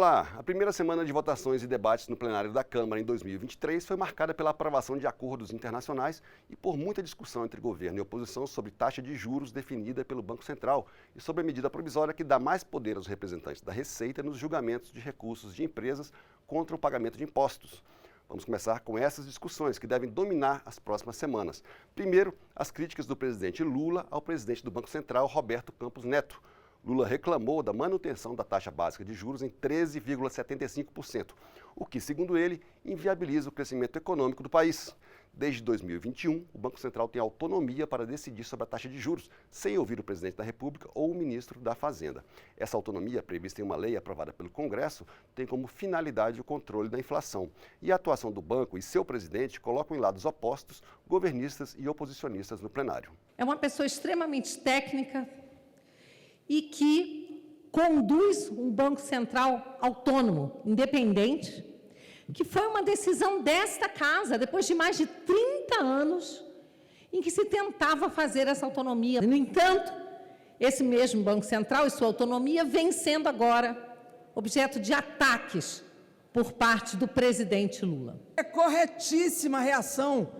Olá, a primeira semana de votações e debates no plenário da Câmara em 2023 foi marcada pela aprovação de acordos internacionais e por muita discussão entre governo e oposição sobre taxa de juros definida pelo Banco Central e sobre a medida provisória que dá mais poder aos representantes da Receita nos julgamentos de recursos de empresas contra o pagamento de impostos. Vamos começar com essas discussões que devem dominar as próximas semanas. Primeiro, as críticas do presidente Lula ao presidente do Banco Central, Roberto Campos Neto. Lula reclamou da manutenção da taxa básica de juros em 13,75%, o que, segundo ele, inviabiliza o crescimento econômico do país. Desde 2021, o Banco Central tem autonomia para decidir sobre a taxa de juros, sem ouvir o presidente da República ou o ministro da Fazenda. Essa autonomia, prevista em uma lei aprovada pelo Congresso, tem como finalidade o controle da inflação. E a atuação do banco e seu presidente colocam em lados opostos governistas e oposicionistas no plenário. É uma pessoa extremamente técnica e que conduz um Banco Central autônomo, independente, que foi uma decisão desta casa, depois de mais de 30 anos, em que se tentava fazer essa autonomia. No entanto, esse mesmo Banco Central e sua autonomia vem sendo agora objeto de ataques por parte do presidente Lula. É corretíssima a reação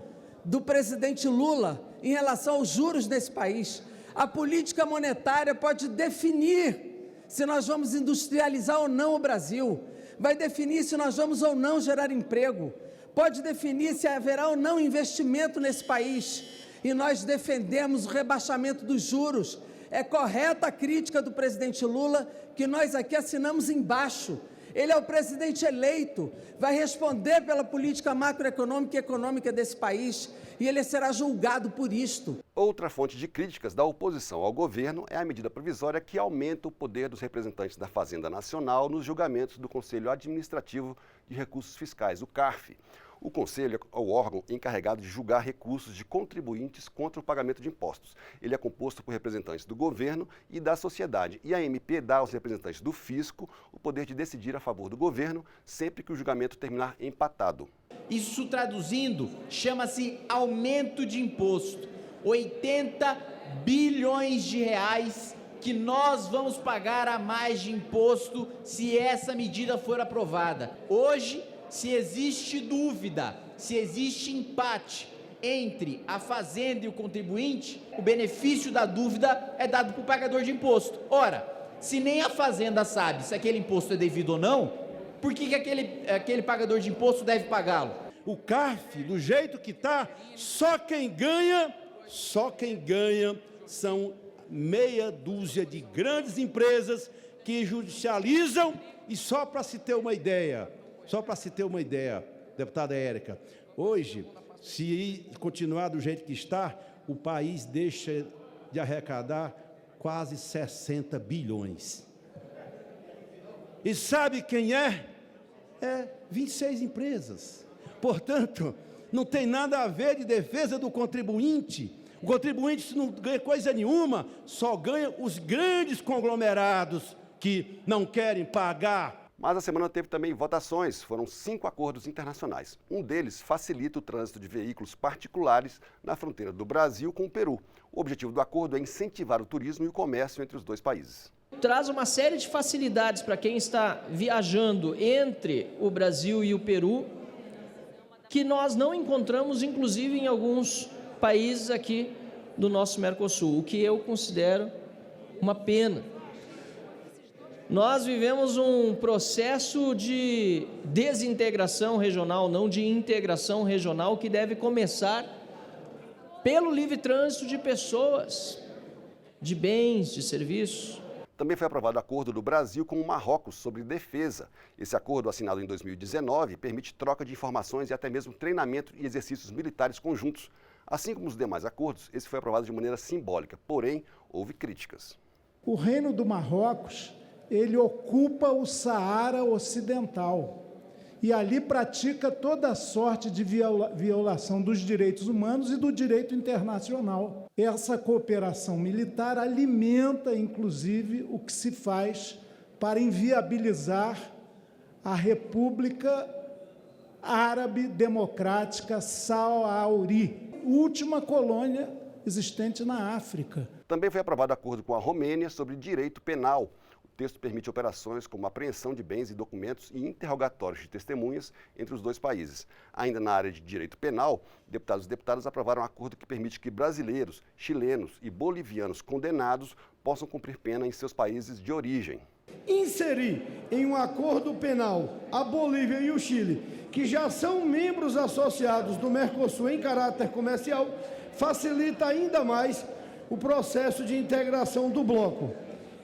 do presidente Lula em relação aos juros nesse país. A política monetária pode definir se nós vamos industrializar ou não o Brasil, vai definir se nós vamos ou não gerar emprego, pode definir se haverá ou não investimento nesse país. E nós defendemos o rebaixamento dos juros. É correta a crítica do presidente Lula, que nós aqui assinamos embaixo. Ele é o presidente eleito, vai responder pela política macroeconômica e econômica desse país, e ele será julgado por isto. Outra fonte de críticas da oposição ao governo é a medida provisória que aumenta o poder dos representantes da Fazenda Nacional nos julgamentos do Conselho Administrativo de Recursos Fiscais, o CARF. O Conselho é o órgão encarregado de julgar recursos de contribuintes contra o pagamento de impostos. Ele é composto por representantes do governo e da sociedade. E a MP dá aos representantes do fisco o poder de decidir a favor do governo sempre que o julgamento terminar empatado. Isso traduzindo, chama-se aumento de imposto. 80 bilhões de reais que nós vamos pagar a mais de imposto se essa medida for aprovada. Hoje, se existe dúvida, se existe empate entre a Fazenda e o contribuinte, o benefício da dúvida é dado para o pagador de imposto. Ora, se nem a Fazenda sabe se aquele imposto é devido ou não, por que aquele pagador de imposto deve pagá-lo? O CARF, do jeito que está, só quem ganha são meia dúzia de grandes empresas que judicializam. E só para se ter uma ideia, deputada Érica, hoje, se continuar do jeito que está, o país deixa de arrecadar quase 60 bilhões. E sabe quem é? É 26 empresas. Portanto, não tem nada a ver de defesa do contribuinte. O contribuinte não ganha coisa nenhuma, só ganha os grandes conglomerados que não querem pagar. Mas a semana teve também votações. Foram 5 acordos internacionais. Um deles facilita o trânsito de veículos particulares na fronteira do Brasil com o Peru. O objetivo do acordo é incentivar o turismo e o comércio entre os dois países. Traz uma série de facilidades para quem está viajando entre o Brasil e o Peru, que nós não encontramos, inclusive, em alguns países aqui do nosso Mercosul, o que eu considero uma pena. Nós vivemos um processo de desintegração regional, não de integração regional, que deve começar pelo livre trânsito de pessoas, de bens, de serviços. Também foi aprovado o acordo do Brasil com o Marrocos sobre defesa. Esse acordo, assinado em 2019, permite troca de informações e até mesmo treinamento e exercícios militares conjuntos. Assim como os demais acordos, esse foi aprovado de maneira simbólica, porém, houve críticas. O Reino do Marrocos, ele ocupa o Saara Ocidental e ali pratica toda sorte de violação dos direitos humanos e do direito internacional. Essa cooperação militar alimenta, inclusive, o que se faz para inviabilizar a República Árabe Democrática Saouri, última colônia existente na África. Também foi aprovado acordo com a Romênia sobre direito penal. O texto permite operações como apreensão de bens e documentos e interrogatórios de testemunhas entre os dois países. Ainda na área de direito penal, deputados e deputadas aprovaram um acordo que permite que brasileiros, chilenos e bolivianos condenados possam cumprir pena em seus países de origem. Inserir em um acordo penal a Bolívia e o Chile, que já são membros associados do Mercosul em caráter comercial, facilita ainda mais o processo de integração do bloco.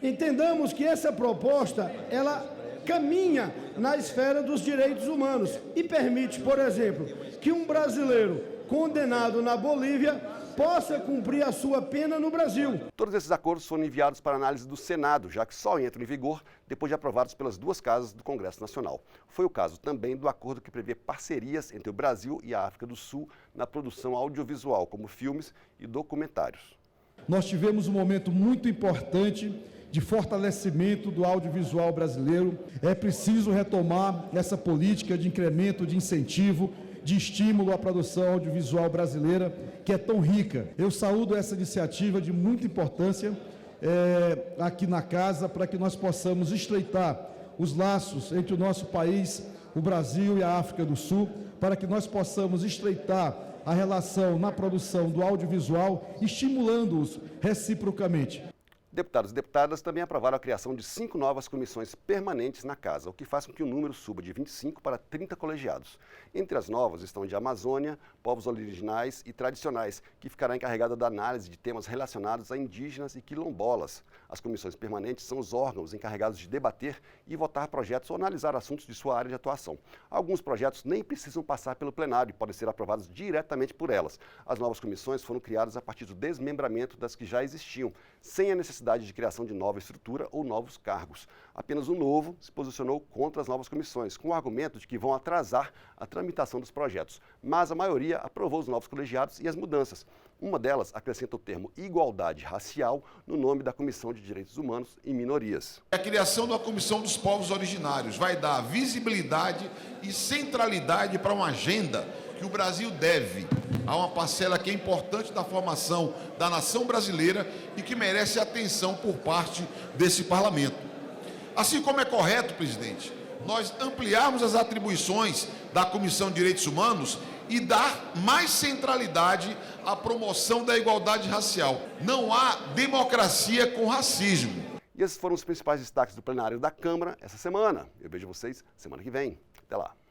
Entendamos que essa proposta, ela caminha na esfera dos direitos humanos e permite, por exemplo, que um brasileiro condenado na Bolívia possa cumprir a sua pena no Brasil. Todos esses acordos foram enviados para análise do Senado, já que só entram em vigor depois de aprovados pelas duas casas do Congresso Nacional. Foi o caso também do acordo que prevê parcerias entre o Brasil e a África do Sul na produção audiovisual, como filmes e documentários. Nós tivemos um momento muito importante de fortalecimento do audiovisual brasileiro. É preciso retomar essa política de incremento, de incentivo, de estímulo à produção audiovisual brasileira, que é tão rica. Eu saúdo essa iniciativa de muita importância aqui na casa, para que nós possamos estreitar os laços entre o nosso país, o Brasil e a África do Sul, para que nós possamos estreitar a relação na produção do audiovisual, estimulando-os reciprocamente. Deputados e deputadas também aprovaram a criação de 5 novas comissões permanentes na Casa, o que faz com que o número suba de 25 para 30 colegiados. Entre as novas estão de Amazônia, povos originais e tradicionais, que ficará encarregada da análise de temas relacionados a indígenas e quilombolas. As comissões permanentes são os órgãos encarregados de debater e votar projetos ou analisar assuntos de sua área de atuação. Alguns projetos nem precisam passar pelo plenário e podem ser aprovados diretamente por elas. As novas comissões foram criadas a partir do desmembramento das que já existiam, sem a necessidade de criação de nova estrutura ou novos cargos. Apenas o Novo se posicionou contra as novas comissões, com o argumento de que vão atrasar a tramitação dos projetos. Mas a maioria aprovou os novos colegiados e as mudanças. Uma delas acrescenta o termo igualdade racial no nome da Comissão de Direitos Humanos e Minorias. A criação da Comissão dos Povos Originários vai dar visibilidade e centralidade para uma agenda que o Brasil deve a uma parcela que é importante da formação da nação brasileira e que merece atenção por parte desse parlamento. Assim como é correto, presidente, nós ampliarmos as atribuições da Comissão de Direitos Humanos e dar mais centralidade à promoção da igualdade racial. Não há democracia com racismo. E esses foram os principais destaques do plenário da Câmara essa semana. Eu vejo vocês semana que vem. Até lá.